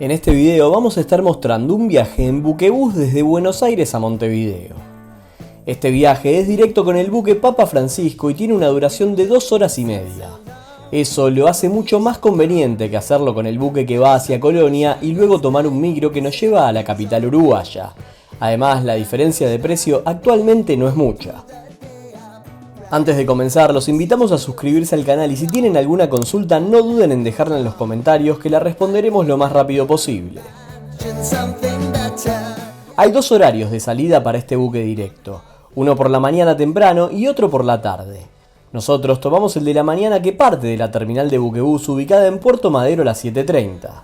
En este video vamos a estar mostrando un viaje en buquebús desde Buenos Aires a Montevideo. Este viaje es directo con el buque Papa Francisco y tiene una duración de 2 horas y media. Eso lo hace mucho más conveniente que hacerlo con el buque que va hacia Colonia y luego tomar un micro que nos lleva a la capital uruguaya. Además, la diferencia de precio actualmente no es mucha. Antes de comenzar, los invitamos a suscribirse al canal y si tienen alguna consulta no duden en dejarla en los comentarios que la responderemos lo más rápido posible. Hay 2 horarios de salida para este buque directo, uno por la mañana temprano y otro por la tarde. Nosotros tomamos el de la mañana que parte de la terminal de buquebús ubicada en Puerto Madero a las 7:30.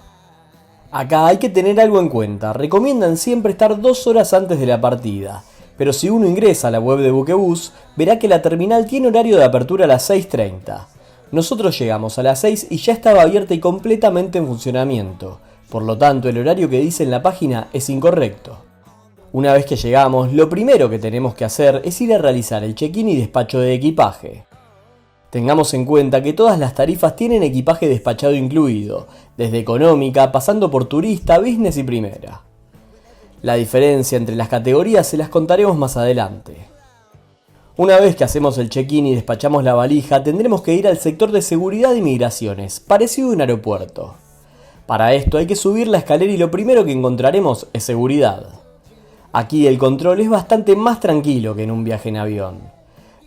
Acá hay que tener algo en cuenta, recomiendan siempre estar 2 horas antes de la partida. Pero si uno ingresa a la web de buquebús, verá que la terminal tiene horario de apertura a las 6:30. Nosotros llegamos a las 6 y ya estaba abierta y completamente en funcionamiento. Por lo tanto, el horario que dice en la página es incorrecto. Una vez que llegamos, lo primero que tenemos que hacer es ir a realizar el check-in y despacho de equipaje. Tengamos en cuenta que todas las tarifas tienen equipaje despachado incluido, desde económica, pasando por turista, business y primera. La diferencia entre las categorías se las contaremos más adelante. Una vez que hacemos el check-in y despachamos la valija, tendremos que ir al sector de seguridad y migraciones, parecido a un aeropuerto. Para esto hay que subir la escalera y lo primero que encontraremos es seguridad. Aquí el control es bastante más tranquilo que en un viaje en avión.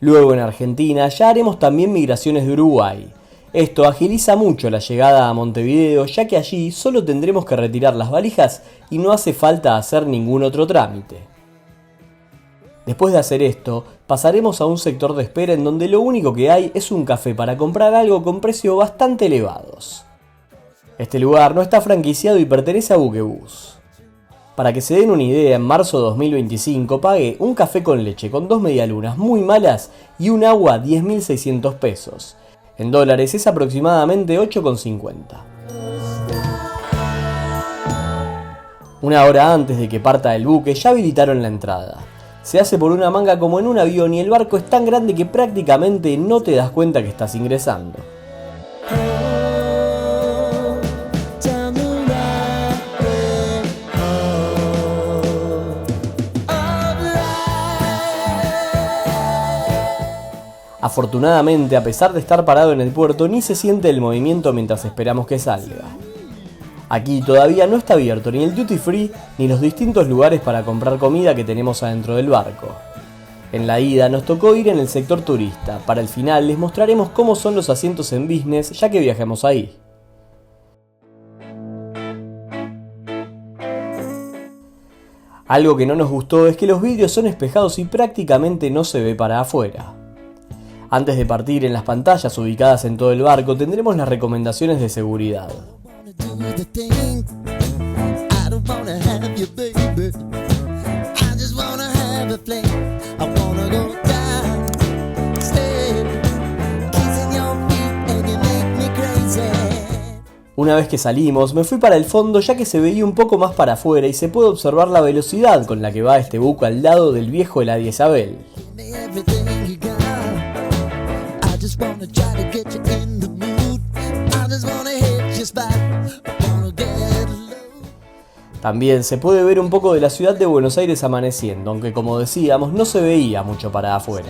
Luego en Argentina ya haremos también migraciones de Uruguay. Esto agiliza mucho la llegada a Montevideo, ya que allí solo tendremos que retirar las valijas y no hace falta hacer ningún otro trámite. Después de hacer esto, pasaremos a un sector de espera en donde lo único que hay es un café para comprar algo con precios bastante elevados. Este lugar no está franquiciado y pertenece a buquebús. Para que se den una idea, en marzo de 2025 pagué un café con leche con 2 medialunas muy malas y un agua 10.600 pesos. En dólares es aproximadamente 8,50. Una hora antes de que parta el buque ya habilitaron la entrada. Se hace por una manga como en un avión y el barco es tan grande que prácticamente no te das cuenta que estás ingresando. Afortunadamente, a pesar de estar parado en el puerto, ni se siente el movimiento mientras esperamos que salga. Aquí todavía no está abierto ni el duty free ni los distintos lugares para comprar comida que tenemos adentro del barco. En la ida nos tocó ir en el sector turista, para el final les mostraremos cómo son los asientos en business ya que viajamos ahí. Algo que no nos gustó es que los vidrios son espejados y prácticamente no se ve para afuera. Antes de partir, en las pantallas ubicadas en todo el barco tendremos las recomendaciones de seguridad. Una vez que salimos, me fui para el fondo ya que se veía un poco más para afuera y se puede observar la velocidad con la que va este buque al lado del viejo Eladia Isabel. También se puede ver un poco de la ciudad de Buenos Aires amaneciendo, aunque como decíamos no se veía mucho para afuera.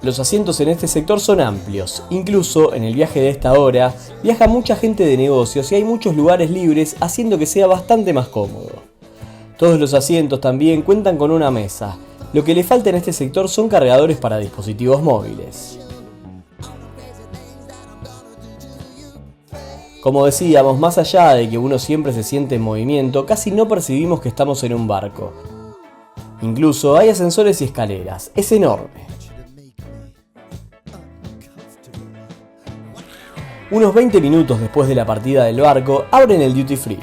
Los asientos en este sector son amplios, incluso en el viaje de esta hora viaja mucha gente de negocios y hay muchos lugares libres haciendo que sea bastante más cómodo. Todos los asientos también cuentan con una mesa, lo que le falta en este sector son cargadores para dispositivos móviles. Como decíamos, más allá de que uno siempre se siente en movimiento, casi no percibimos que estamos en un barco. Incluso hay ascensores y escaleras, es enorme. Unos 20 minutos después de la partida del barco, abren el duty free.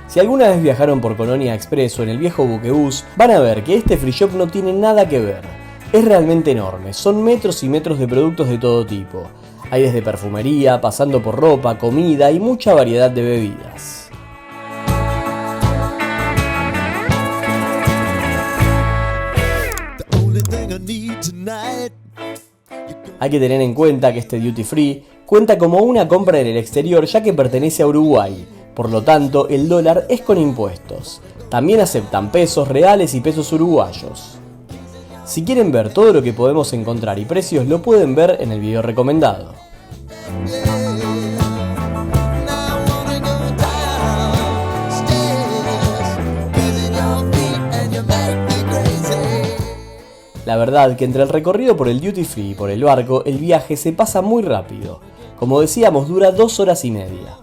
Si alguna vez viajaron por Colonia Express o en el viejo buquebús, van a ver que este free shop no tiene nada que ver. Es realmente enorme, son metros y metros de productos de todo tipo. Hay desde perfumería, pasando por ropa, comida y mucha variedad de bebidas. Hay que tener en cuenta que este duty free cuenta como una compra en el exterior ya que pertenece a Uruguay, por lo tanto el dólar es con impuestos. También aceptan pesos reales y pesos uruguayos. Si quieren ver todo lo que podemos encontrar y precios lo pueden ver en el video recomendado. La verdad que entre el recorrido por el duty free y por el barco, el viaje se pasa muy rápido. Como decíamos, dura 2 horas y media.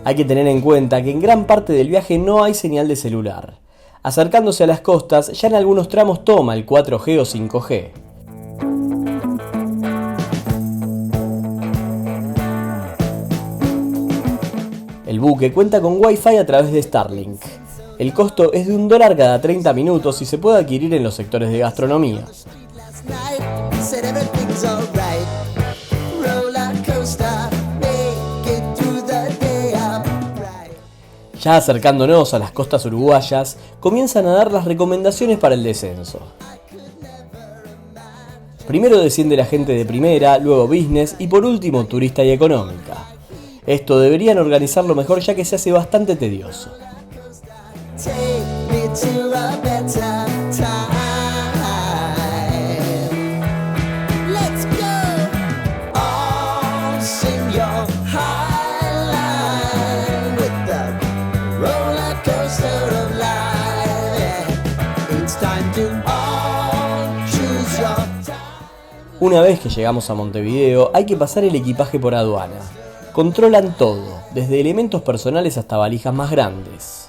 Hay que tener en cuenta que en gran parte del viaje no hay señal de celular. Acercándose a las costas, ya en algunos tramos toma el 4G o 5G. El buque cuenta con Wi-Fi a través de Starlink. El costo es de $1 cada 30 minutos y se puede adquirir en los sectores de gastronomía. Ya acercándonos a las costas uruguayas, comienzan a dar las recomendaciones para el descenso. Primero desciende la gente de primera, luego business y por último turista y económica. Esto deberían organizarlo mejor ya que se hace bastante tedioso. Una vez que llegamos a Montevideo, hay que pasar el equipaje por aduana. Controlan todo, desde elementos personales hasta valijas más grandes.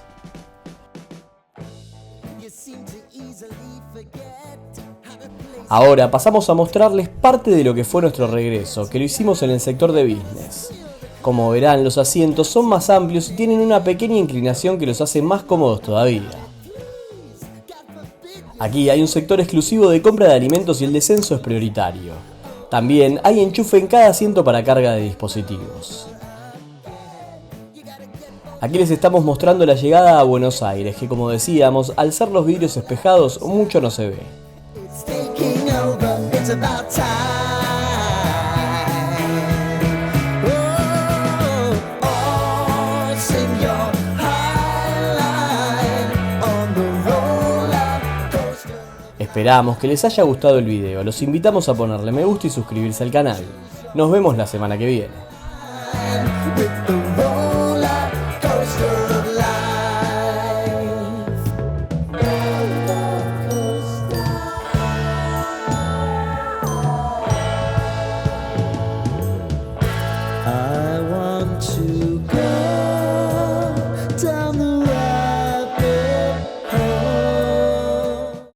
Ahora pasamos a mostrarles parte de lo que fue nuestro regreso, que lo hicimos en el sector de business. Como verán, los asientos son más amplios y tienen una pequeña inclinación que los hace más cómodos todavía. Aquí hay un sector exclusivo de compra de alimentos y el descenso es prioritario. También hay enchufe en cada asiento para carga de dispositivos. Aquí les estamos mostrando la llegada a Buenos Aires, que como decíamos, al ser los vidrios espejados, mucho no se ve. Esperamos que les haya gustado el video, los invitamos a ponerle me gusta y suscribirse al canal. Nos vemos la semana que viene.